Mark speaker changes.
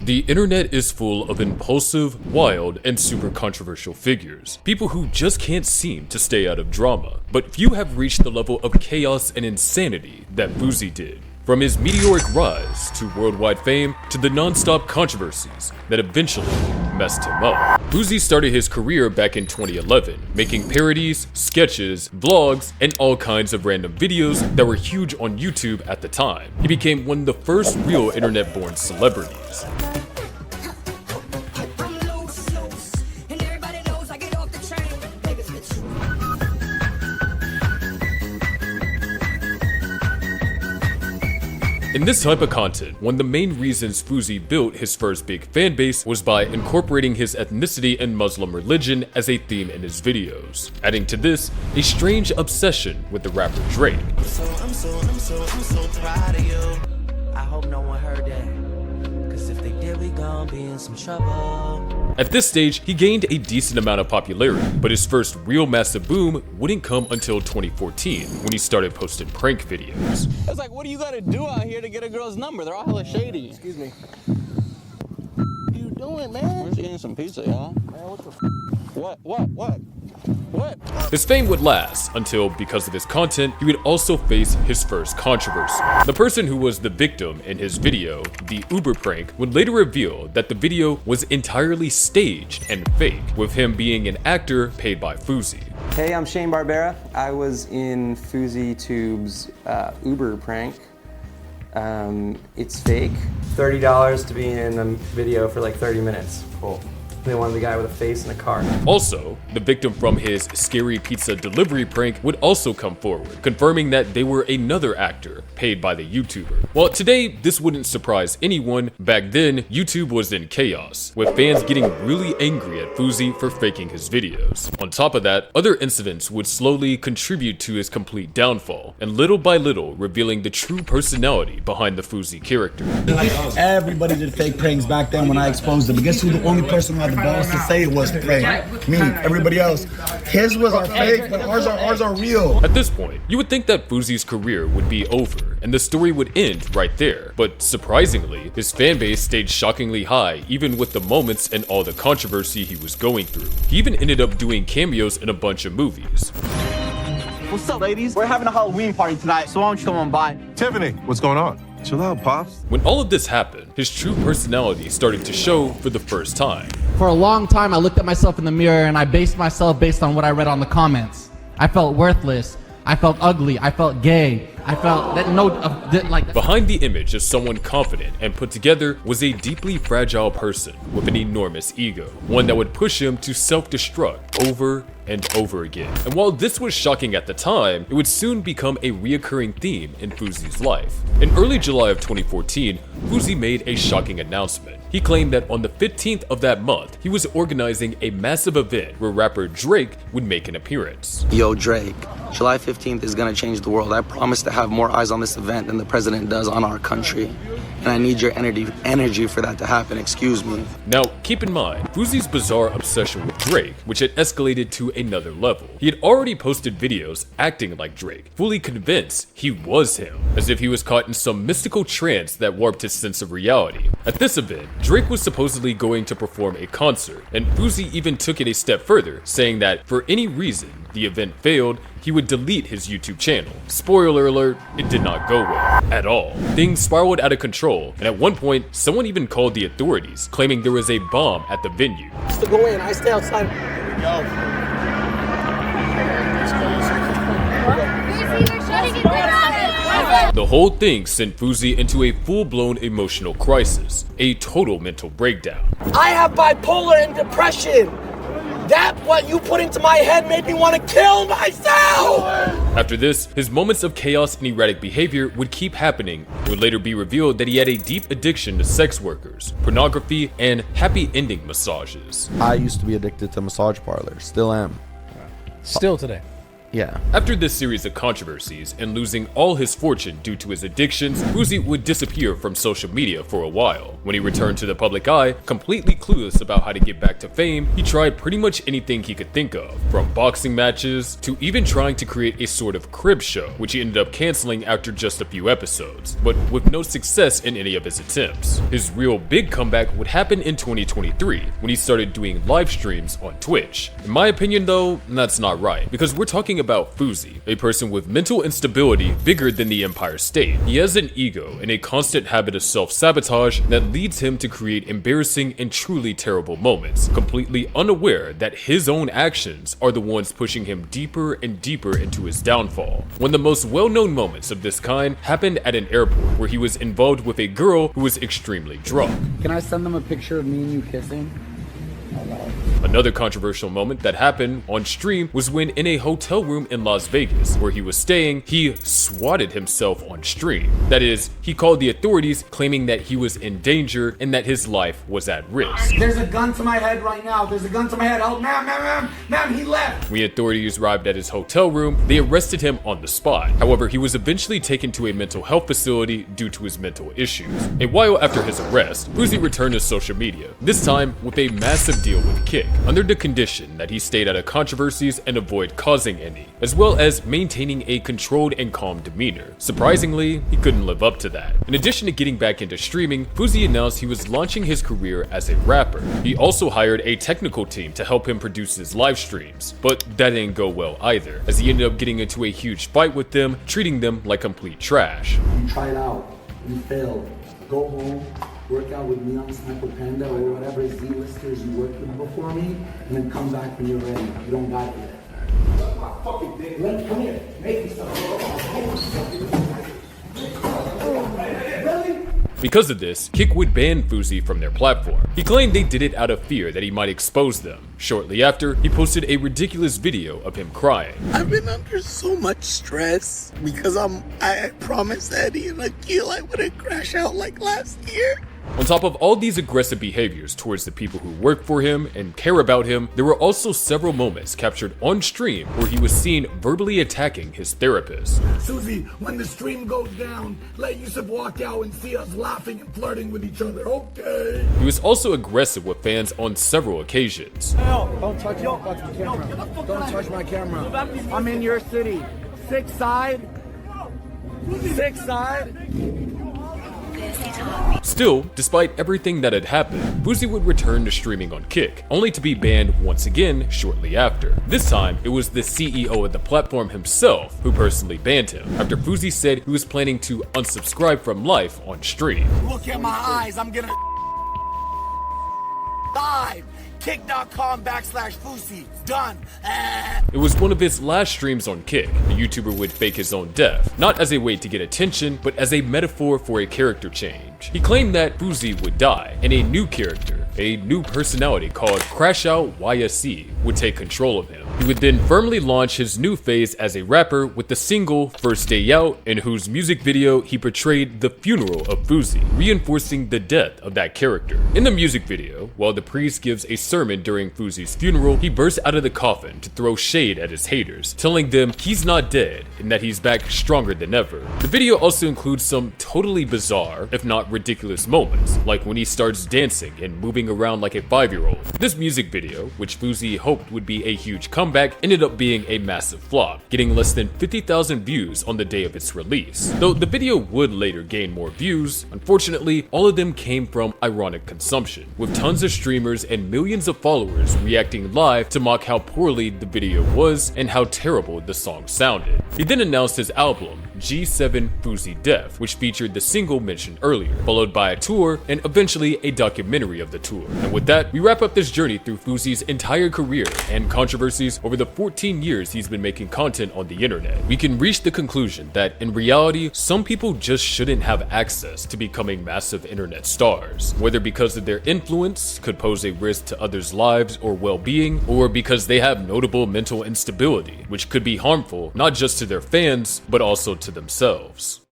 Speaker 1: The internet is full of impulsive, wild, and super controversial figures. People who just can't seem to stay out of drama. But few have reached the level of chaos and insanity that Fousey did. From his meteoric rise to worldwide fame to the non-stop controversies that eventually messed him up. Fousey started his career back in 2011, making parodies, sketches, vlogs, and all kinds of random videos that were huge on YouTube at the time. He became one of the first real internet-born celebrities. In this type of content, one of the main reasons Fousey built his first big fan base was by incorporating his ethnicity and Muslim religion as a theme in his videos. Adding to this, a strange obsession with the rapper Drake.
Speaker 2: I'm so proud of you. I hope no one heard that, cause if they did, we gon' be in some trouble.
Speaker 1: At this stage, he gained a decent amount of popularity, but his first real massive boom wouldn't come until 2014, when he started posting prank videos.
Speaker 3: It's like, what do you gotta do out here to get a girl's number? They're all hella shady. Excuse me. What are you doing, man? We're just eating some pizza, y'all. Man, what the What?
Speaker 1: His fame would last until, because of his content, he would also face his first controversy. The person who was the victim in his video, the Uber prank, would later reveal that the video was entirely staged and fake, with him being an actor paid by Fousey.
Speaker 4: Hey, I'm Shane Barbera. I was in FouseyTube's Uber prank. It's fake. $30 to be in a video for like 30 minutes. Cool. They wanted the guy with a face in a car.
Speaker 1: Also, the victim from his scary pizza delivery prank would also come forward, confirming that they were another actor paid by the YouTuber. While today, this wouldn't surprise anyone, back then, YouTube was in chaos, with fans getting really angry at Fousey for faking his videos. On top of that, other incidents would slowly contribute to his complete downfall, and little by little revealing the true personality behind the Fousey character.
Speaker 5: Everybody did fake pranks back then when I exposed them, but guess who the only person who had the balls to say it was prank? Me. Everybody else. His was our fake, but ours are real.
Speaker 1: At this point, you would think that Fousey's career would be over, and the story would end right there. But surprisingly, his fan base stayed shockingly high, even with the moments and all the controversy he was going through. He even ended up doing cameos in a bunch of movies.
Speaker 3: What's up, ladies? We're having a Halloween party tonight, so why don't you come on by?
Speaker 6: Tiffany, what's going on? Chill out, Pops.
Speaker 1: When all of this happened, his true personality started to show for the first time.
Speaker 7: For a long time, I looked at myself in the mirror and I based myself based on what I read on the comments. I felt worthless. I felt ugly. I felt gay. I felt that
Speaker 1: Behind the image of someone confident and put together was a deeply fragile person with an enormous ego, one that would push him to self-destruct over and over again. And while this was shocking at the time, it would soon become a reoccurring theme in Fousey's life. In early July of 2014, Fousey made a shocking announcement. He claimed that on the 15th of that month, he was organizing a massive event where rapper Drake would make an appearance.
Speaker 8: Yo, Drake, July 15th is gonna change the world. I promise to have more eyes on this event than the president does on our country. And I need your energy for that to happen, excuse me.
Speaker 1: Now, keep in mind, Fousey's bizarre obsession with Drake, which had escalated to another level. He had already posted videos acting like Drake, fully convinced he was him, as if he was caught in some mystical trance that warped his sense of reality. At this event, Drake was supposedly going to perform a concert, and Fousey even took it a step further, saying that for any reason the event failed, he would delete his YouTube channel. Spoiler alert, it did not go well at all. Things spiraled out of control, and at one point, someone even called the authorities, claiming there was a bomb at the venue.
Speaker 9: To go in, I stay outside.
Speaker 1: The whole thing sent Fousey into a full-blown emotional crisis, a total mental breakdown.
Speaker 9: I have bipolar and depression. That what you put into my head made me want to kill myself!
Speaker 1: After this, his moments of chaos and erratic behavior would keep happening. It would later be revealed that he had a deep addiction to sex workers, pornography, and happy ending massages.
Speaker 10: I used to be addicted to massage parlors, still am.
Speaker 11: Still today.
Speaker 4: Yeah.
Speaker 1: After this series of controversies and losing all his fortune due to his addictions, Fousey would disappear from social media for a while. When he returned to the public eye, completely clueless about how to get back to fame, he tried pretty much anything he could think of, from boxing matches to even trying to create a sort of crib show, which he ended up canceling after just a few episodes, but with no success in any of his attempts. His real big comeback would happen in 2023, when he started doing live streams on Twitch. In my opinion though, that's not right, because we're talking about Fousey, a person with mental instability bigger than the Empire State. He has an ego and a constant habit of self-sabotage that leads him to create embarrassing and truly terrible moments, completely unaware that his own actions are the ones pushing him deeper and deeper into his downfall. One of the most well-known moments of this kind happened at an airport where he was involved with a girl who was extremely drunk.
Speaker 5: Can I send them a picture of me and you kissing?
Speaker 1: Another controversial moment that happened on stream was when in a hotel room in Las Vegas where he was staying, he swatted himself on stream. That is, he called the authorities claiming that he was in danger and that his life was at risk.
Speaker 5: There's a gun to my head right now. There's a gun to my head. Oh, ma'am, he left.
Speaker 1: When authorities arrived at his hotel room, they arrested him on the spot. However, he was eventually taken to a mental health facility due to his mental issues. A while after his arrest, Fousey returned to social media, this time with a massive deal with Kick, under the condition that he stayed out of controversies and avoid causing any, as well as maintaining a controlled and calm demeanor. Surprisingly, he couldn't live up to that. In addition to getting back into streaming, Fousey announced he was launching his career as a rapper. He also hired a technical team to help him produce his live streams, but that didn't go well either, as he ended up getting into a huge fight with them, treating them like complete trash.
Speaker 5: You tried out. You failed. Go home. Work out with me on Sniper Panda or whatever Z-listers you worked with before me, and then come back when you're ready. You don't got it yet. Suck my fucking dick. Come here. Make me Really?
Speaker 1: Because of this, Kick would ban Fousey from their platform. He claimed they did it out of fear that he might expose them. Shortly after, he posted a ridiculous video of him crying.
Speaker 9: I've been under so much stress because I promised Eddie and Akil I wouldn't crash out like last year.
Speaker 1: On top of all these aggressive behaviors towards the people who work for him and care about him, there were also several moments captured on stream where he was seen verbally attacking his therapist.
Speaker 5: Susie, when the stream goes down, let Yousef walk out and see us laughing and flirting with each other, okay?
Speaker 1: He was also aggressive with fans on several occasions.
Speaker 5: No, don't touch my camera. Don't touch my camera. I'm in your city. Six side.
Speaker 1: Still, despite everything that had happened, Fousey would return to streaming on Kick, only to be banned once again shortly after. This time, it was the CEO of the platform himself who personally banned him, after Fousey said he was planning to unsubscribe from life on stream.
Speaker 9: Look at my eyes, I'm gonna live. Kick.com/Fousey. Done.
Speaker 1: It was one of his last streams on Kick. The YouTuber would fake his own death, not as a way to get attention, but as a metaphor for a character change. He claimed that Fousey would die, and a new character, a new personality called Crash Out YSC, would take control of him. He would then firmly launch his new phase as a rapper with the single First Day Out, in whose music video he portrayed the funeral of Fousey, reinforcing the death of that character. In the music video, while the priest gives a sermon during Fousey's funeral, he bursts out of the coffin to throw shade at his haters, telling them he's not dead and that he's back stronger than ever. The video also includes some totally bizarre, if not ridiculous moments, like when he starts dancing and moving around like a 5-year-old. This music video, which Fousey hoped would be a huge comeback, ended up being a massive flop, getting less than 50,000 views on the day of its release. Though the video would later gain more views, unfortunately, all of them came from ironic consumption, with tons of streamers and millions of followers reacting live to mock how poorly the video was and how terrible the song sounded. He then announced his album, G7 Fousey Def, which featured the single mentioned earlier, followed by a tour and eventually a documentary of the tour. And with that, we wrap up this journey through Fousey's entire career and controversies over the 14 years he's been making content on the internet. We can reach the conclusion that in reality, some people just shouldn't have access to becoming massive internet stars, whether because of their influence could pose a risk to others' lives or well-being, or because they have notable mental instability, which could be harmful not just to their fans, but also to themselves.